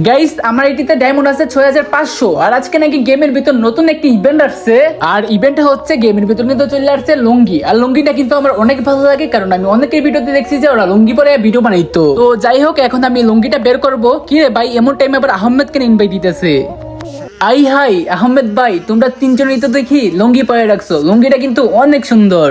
Guys আমার এটিতে diamond আছে 6500 আর আজকে নাকি গেমের ভিতর নতুন একটি ইভেন্ট আসছে আর ইভেন্টটা হচ্ছে গেমের ভিতর কিন্তু চলে আসছে লুঙ্গি আর লুঙ্গিটা কিন্তু আমার অনেক ভালো লাগে কারণ আমি অনেকের ভিডিওতে দেখছি যে ওরা লুঙ্গি পরে ভিডিও বানাইতো। তো যাই হোক এখন আমি লুঙ্গিটা বের করব। কি রে ভাই এমন টাইমে আবার আহমেদকে ইনভাইট দিতেছে। আই হাই আহমেদ ভাই, তোমরা তিনজনই তো দেখি লুঙ্গি পরে রাখছো, লুঙ্গিটা কিন্তু অনেক সুন্দর।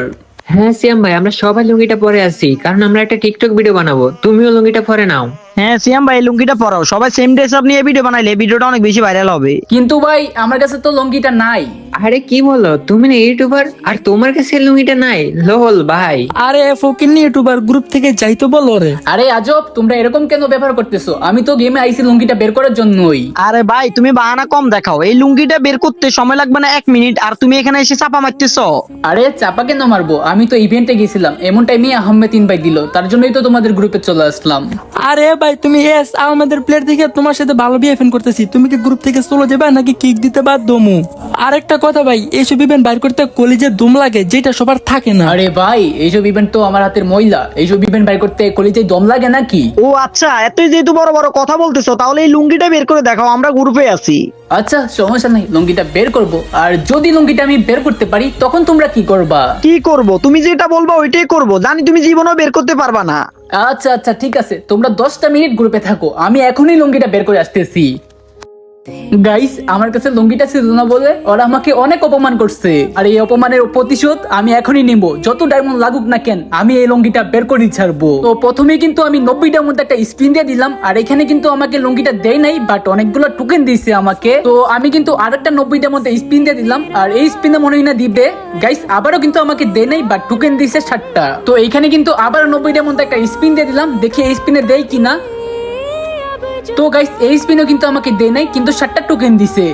হ্যাঁ সিয়াম ভাই, আমরা সবাই লুঙ্গিটা পরে আছি কারণ আমরা একটা টিকটক ভিডিও বানাবো, তুমিও লুঙ্গিটা পরে নাও। হ্যাঁ সিয়াম ভাই, লুঙ্গিটা পরাও, সবাই সেম ড্রেস আপ নিয়ে ভিডিও বানাইলে ভিডিওটা অনেক বেশি ভাইরাল হবে। কিন্তু ভাই আমার কাছে তো লুঙ্গিটা নাই। আরে কি বলো, তুমি না ইউটিউবার আর তোমার কাছে লুঙ্গিটা নাই? লোল ভাই। আরে ফকিন্নি ইউটিউবার গ্রুপ থেকে যাইতো বলো রে। আরে আজব, তোমরা এরকম কেন ব্যবহার করতেছো? আমি তো গেমে আইছি লুঙ্গিটা বের করার জন্যই। আরে ভাই তুমি বাহানা কম দেখাও, এই লুঙ্গিটা বের করতে সময় লাগবে না 1 মিনিট আর তুমি এখানে এসে চাপা মারতেছো। আরে চাপা কেন মারবো, আমি তো ইভেন্টে গেছিলাম, এমন টাইমে আহমেদ ইনভাইট দিল, তার জন্যই তো তোমাদের গ্রুপে চলে আসলাম। আরে ভাই তুমি এস আমাদের প্লেয়ার থেকে তোমার সাথে ভালো বিহেভ করতেছি, তুমি কি গ্রুপ থেকে চলে যাবে নাকি কিক দিতে বাদ দমু? আরেকটা কথা ভাই, এইসব ইভেন্ট বাইর করতে কলিজে দম লাগে যেটা সবার থাকে না। আরে ভাই এইসব ইভেন্ট তো আমার হাতের ময়লা, এইসব ইভেন্ট বাইর করতে কলিজায় দম লাগে নাকি? ও আচ্ছা, এতই যেহেতু বড় বড় কথা বলতেছো তাহলে এই লুঙ্গিটা বের করে দেখাও, আমরা গ্রুপে আছি। আচ্ছা সমস্যা নাই, লুঙ্গিটা বের করব। আর যদি লুঙ্গিটা আমি বের করতে পারি তখন তোমরা কি করবা? কি করব, তুমি যেটা বলবা ওইটাই করব, জানি তুমি জীবনেও বের করতে পারবা না। আচ্ছা আচ্ছা ঠিক আছে, তোমরা 10টা মিনিট গ্রুপে থাকো, আমি এখনই লুঙ্গিটা বের করে আসতেছি। গাইস আমার কাছে লুঙ্গিটা ছিল না বলে ওরা আমাকে অনেক অপমান করছে, আর এই অপমানের প্রতিশোধ আমি এখনই নিব, যত ডায়মন্ড লাগুক না কেন আমি এই লুঙ্গিটা বের করে ছাড়বো। তো প্রথমে কিন্তু আমি 90টার মধ্যে একটা স্পিন দিয়ে দিলাম, আর এখানে কিন্তু আমাকে লুঙ্গিটা দেয় নাই বাট অনেকগুলো টোকেন দিয়েছে আমাকে। তো আমি কিন্তু আরেকটা 90টার মধ্যে স্পিন দিয়ে দিলাম, আর এই স্পিনে মনে হয় না দিবে। গাইস আবারও কিন্তু আমাকে দেয় নাই বাট টোকেন দিয়েছে 60টা। তো এইখানে কিন্তু আবার 90টার মধ্যে একটা স্পিন দিয়ে দিলাম, দেখি এই স্পিনে দেয় কিনা। তো গাইস এই স্পিনও কিন্তু আমাকে দেয় নাই, কিন্তু 7টা টোকেন দিছে,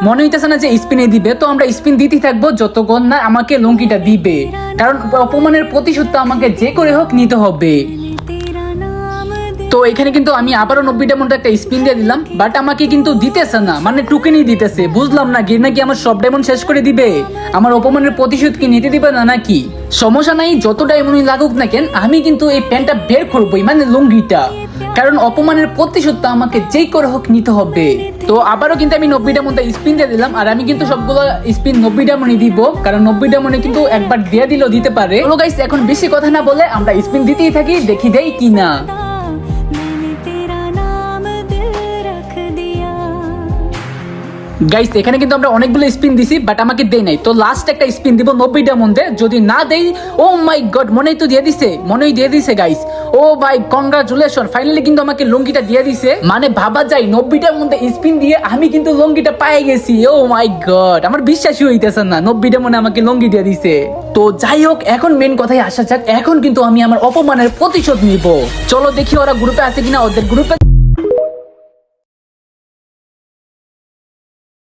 মনে হইতেছে না যে স্পিনে দিবে। তো আমরা স্পিন দিতেই থাকবো যতক্ষণ না আমাকে লুঙ্গিটা দিবে, কারণ অপমানের প্রতিশোধটা আমাকে যে করে হোক নিতে হবে। তো এখানে কিন্তু আমি আবারও 90টার মধ্যে একটা স্পিন দিয়ে দিলাম, বাট আমাকে কিন্তু দিতেছে না, মানে টোকেনই দিতেছে। বুঝলাম না গেম নাকি আমার সব ডায়মন্ড শেষ করে দিবে, আমার অপমানের প্রতিশোধ কি নিতে দিবে না নাকি? সমস্যা নাই, যত ডায়মন্ডই লাগুক না কেন আমি কিন্তু এই প্যান্টটা বের করবোই, মানে লুঙ্গিটা, কারণ অপমানের প্রতিশোধটা আমাকে যেই করে হোক নিতে হবে। তো আবারও কিন্তু আমি 90টার মধ্যে স্পিন দিয়ে দিলাম, আর আমি কিন্তু সবগুলো স্পিন 90টা মনে দিব, কারণ 90টা মনে কিন্তু একবার দিয়ে দিলেও দিতে পারে। চলো গাইস এখন বেশি কথা না বলে আমরা স্পিন দিতেই থাকি, দেখি দেই কিনা। গাইস এখানে কিন্তু আমরা অনেকগুলো স্পিন দিছি বাট আমাকে দেয় নাই। তো লাস্ট একটা স্পিন দিব 90টার মধ্যে, যদি না দেই, ও মাই গড মনেই তো দিয়ে দিছে, মনেই দিয়ে দিছে গাইস। ও ভাই কংগ্রাচুলেশন, ফাইনালি কিন্তু আমাকে লুঙ্গিটা দিয়ে দিছে। মানে ভাবা যায় 90টার মধ্যে স্পিন দিয়ে আমি কিন্তু লুঙ্গিটা পেয়ে গেছি। ও মাই গড, আমার বিশ্বাসই হইতেছে না 90টার মধ্যে আমাকে লুঙ্গি দিয়ে দিছে। তো যাই হোক এখন মেন কথায় আসা যাক, এখন কিন্তু আমি আমার অপমানের প্রতিশোধ নিব। চলো দেখি ওরা গ্রুপে আছে কিনা, ওদের গ্রুপে